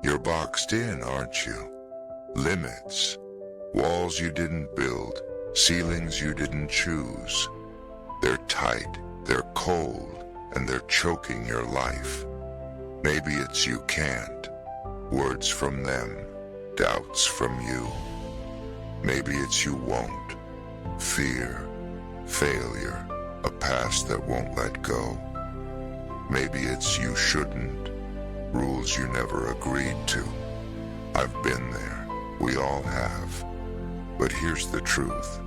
You're boxed in, aren't you? Limits. Walls you didn't build, ceilings you didn't choose. They're tight, they're cold, and they're choking your life. Maybe it's you can't. Words from them, doubts from you. Maybe it's you won't. Fear, failure, a past that won't let go. Maybe it's you shouldn't. Rules you never agreed to. I've been there. We all have. But here's the truth.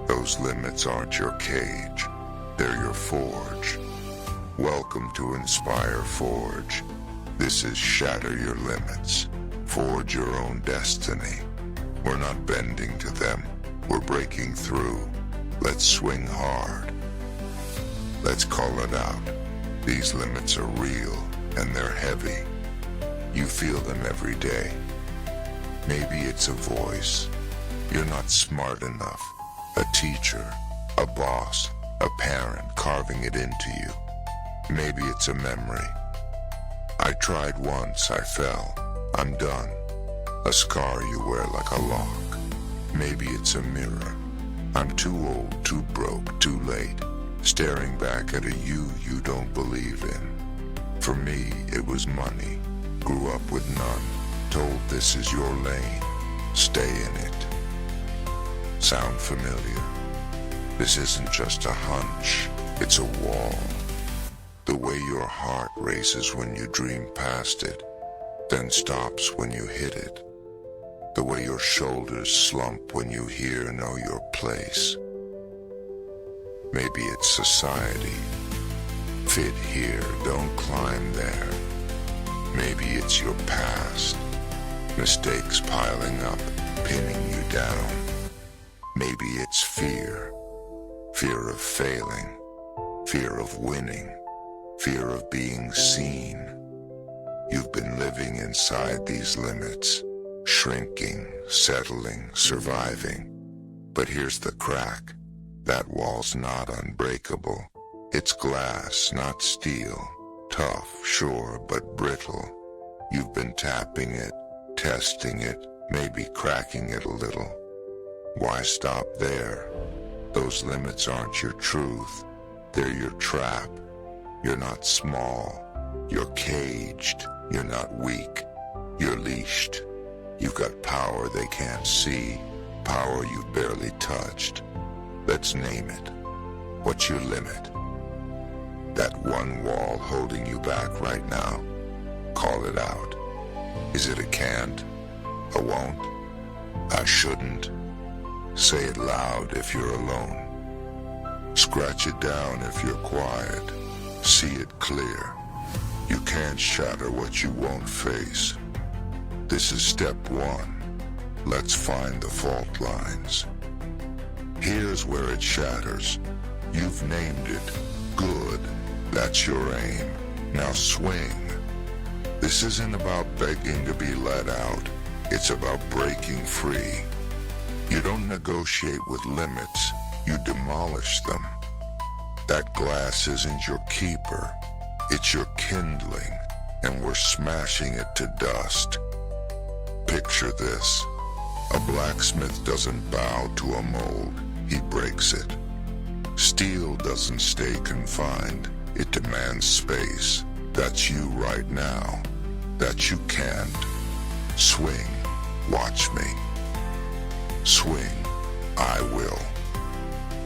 Those limits aren't your cage. They're your forge. Welcome to Inspire Forge. This is Shatter Your Limits. Forge your own destiny. We're not bending to them. We're breaking through. Let's swing hard. Let's call it out. These limits are real and they're heavy. You feel them every day. Maybe it's a voice. You're not smart enough. A teacher, a boss, a parent carving it into you. Maybe it's a memory. I tried once, I fell. I'm done. A scar you wear like a lock. Maybe it's a mirror. I'm too old, too broke, too late. Staring back at a you don't believe in. For me, it was money. Grew up with none. Told this is your lane. Stay in it. Sound familiar? This isn't just a hunch. It's a wall. The way your heart races when you dream past it, then stops when you hit it. The way your shoulders slump when you know your place. Maybe it's society. Fit here, don't climb there. Maybe it's your past. Mistakes piling up, pinning you down. Maybe it's fear. Fear of failing. Fear of winning. Fear of being seen. You've been living inside these limits. Shrinking, settling, surviving. But here's the crack. That wall's not unbreakable. It's glass, not steel. Tough, sure, but brittle. You've been tapping it, testing it, maybe cracking it a little. Why stop there? Those limits aren't your truth. They're your trap. You're not small. You're caged. You're not weak. You're leashed. You've got power they can't see, power you've barely touched. Let's name it. What's your limit? That one wall holding you back right now. Call it out. Is it a can't? A won't? I shouldn't? Say it loud if you're alone. Scratch it down if you're quiet. See it clear. You can't shatter what you won't face. This is step one. Let's find the fault lines. Here's where it shatters. You've named it. Good. That's your aim. Now swing. This isn't about begging to be let out. It's about breaking free. You don't negotiate with limits. You demolish them. That glass isn't your keeper. It's your kindling, and we're smashing it to dust. Picture this. A blacksmith doesn't bow to a mold. He breaks it. Steel doesn't stay confined. It demands space. That's you right now. That you can't. Swing. Watch me. Swing. I will.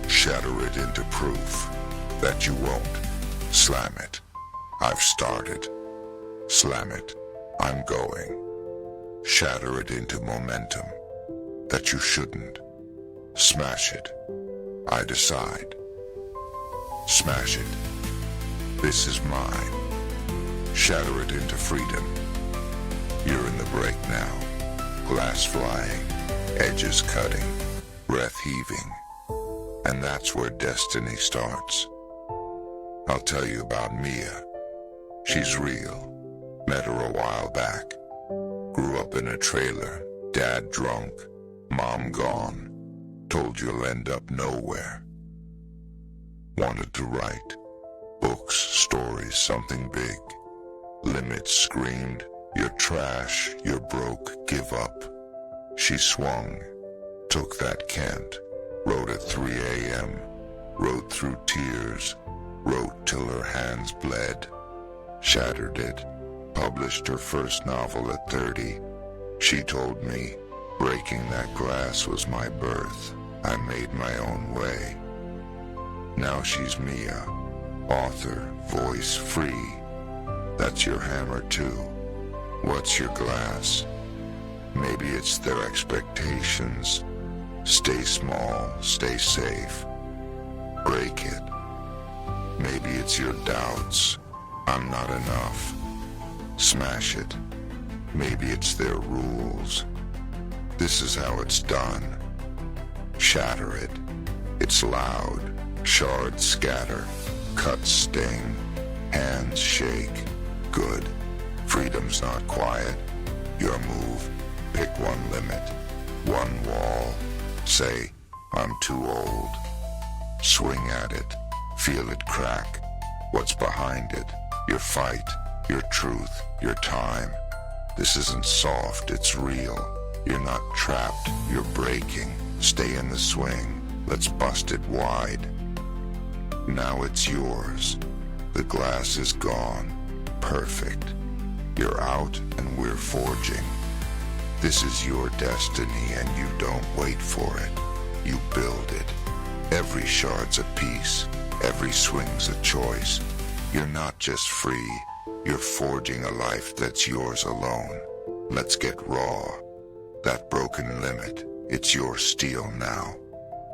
Shatter it into proof that you won't. Slam it. I've started. Slam it. I'm going. Shatter it into momentum that you shouldn't. Smash it. I decide. Smash it. This is mine. Shatter it into freedom. You're in the break now. Glass flying, edges cutting, breath heaving. And that's where destiny starts. I'll tell you about Mia. She's real. Met her a while back. Grew up in a trailer, dad drunk, mom gone. Told you'll end up nowhere. Wanted to write. Books, stories, something big. Limits screamed, You're trash, you're broke, give up. She swung, took that cant, wrote at 3 a.m., wrote through tears, wrote till her hands bled, shattered it, published her first novel at 30. She told me, breaking that glass was my birth. I made my own way. Now she's Mia, author, voice free. That's your hammer too. What's your glass? Maybe it's their expectations. Stay small, stay safe. Break it. Maybe it's your doubts. I'm not enough. Smash it. Maybe it's their rules. This is how it's done. Shatter it. It's loud. Shards scatter. Cuts sting. Hands shake. Good. Freedom's not quiet. Your move. Pick one limit. One wall. Say, I'm too old. Swing at it. Feel it crack. What's behind it? Your fight. Your truth. Your time. This isn't soft, it's real. You're not trapped, you're breaking. Stay in the swing. Let's bust it wide. Now it's yours. The glass is gone. Perfect. You're out and we're forging. This is your destiny and you don't wait for it. You build it. Every shard's a piece. Every swing's a choice. You're not just free. You're forging a life that's yours alone. Let's get raw. That broken limit, it's your steel now.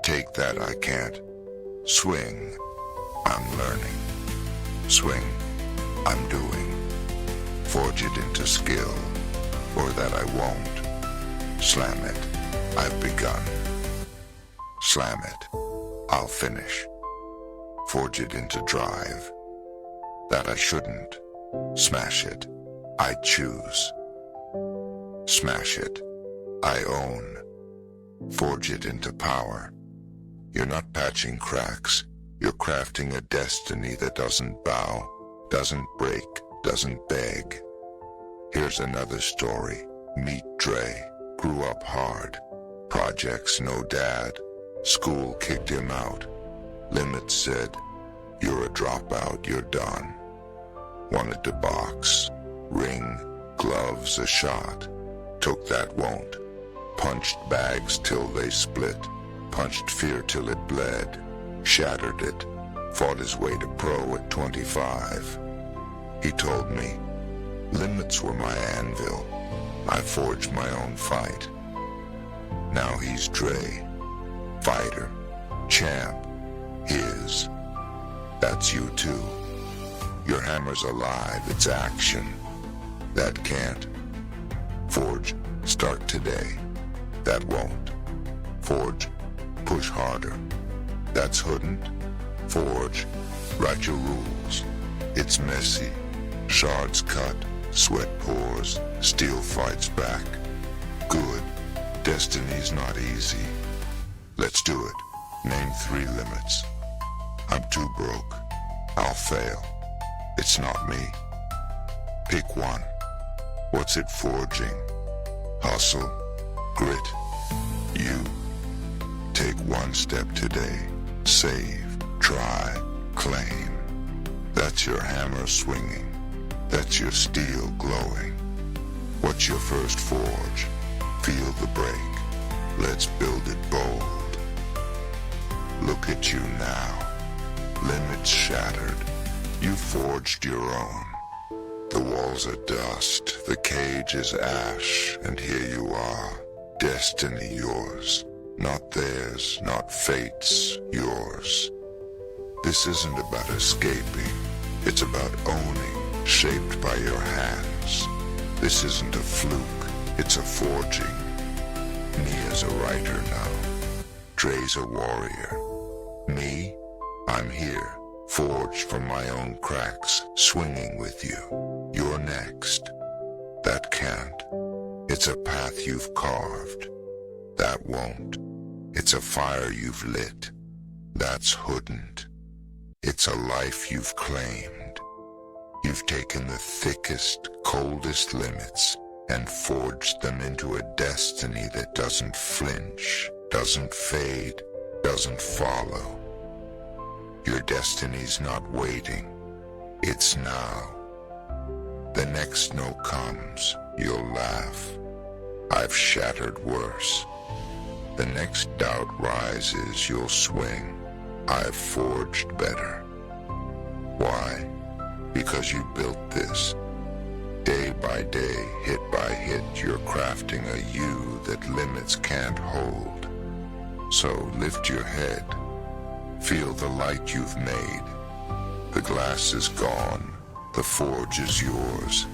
Take that I can't. Swing. I'm learning. Swing. I'm doing. Forge it into skill, or that I won't. Slam it. I've begun. Slam it. I'll finish. Forge it into drive. That I shouldn't. Smash it. I choose. Smash it. I own. Forge it into power. You're not patching cracks. You're crafting a destiny that doesn't bow, doesn't break, doesn't beg. Here's another story. Meet Dre. Grew up hard. Projects, no dad. School kicked him out. Limits said, you're a dropout, you're done. Wanted to box. Ring, gloves, a shot. Took that won't. Punched bags till they split. Punched fear till it bled. Shattered it. Fought his way to pro at 25. He told me, limits were my anvil. I forged my own fight. Now he's Dre. Fighter. Champ. His. That's you too. Your hammer's alive, it's action. That can't. Forge, start today. That won't. Forge, push harder. That's couldn't. Forge, write your rules. It's messy. Shards cut, sweat pours, steel fights back. Good. Destiny's not easy. Let's do it. Name 3 limits. I'm too broke. I'll fail. It's not me. Pick one. What's it forging? Hustle, grit, you. Take one step today. Save, try, claim. That's your hammer swinging. That's your steel glowing. What's your first forge? Feel the break. Let's build it bold. Look at you now. Limits shattered. You forged your own. The walls are dust, the cage is ash, and here you are. Destiny yours. Not theirs, not fate's, yours. This isn't about escaping. It's about owning, shaped by your hands. This isn't a fluke, it's a forging. Mia's a writer now. Dre's a warrior. Me? I'm here. Forged from my own cracks, swinging with you. You're next. That can't. It's a path you've carved. That won't. It's a fire you've lit. That's couldn't. It's a life you've claimed. You've taken the thickest, coldest limits and forge them into a destiny that doesn't flinch, doesn't fade, doesn't follow. Your destiny's not waiting, it's now. The next no comes, you'll laugh. I've shattered worse. The next doubt rises, you'll swing. I've forged better. Why? Because you built this. Day by day, hit by hit, you're crafting a you that limits can't hold. So lift your head. Feel the light you've made. The glass is gone. The forge is yours.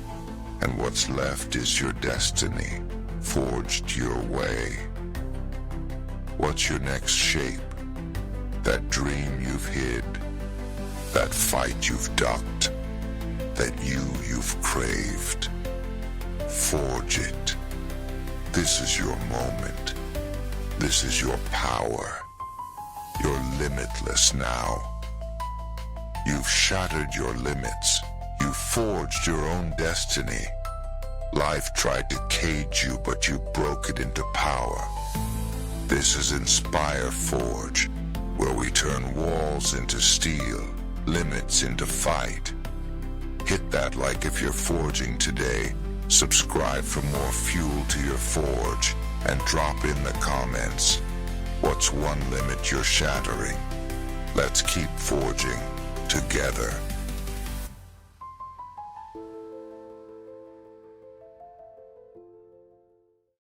And what's left is your destiny, forged your way. What's your next shape? That dream you've hid, that fight you've ducked, that you've craved. Forge it. This is your moment. This is your power. You're limitless now. You've shattered your limits. You forged your own destiny. Life tried to cage you, but you broke it into power. This is Inspire Forge, where we turn walls into steel, limits into fight. Hit that like if you're forging today, subscribe for more fuel to your forge, and drop in the comments. What's one limit you're shattering? Let's keep forging together.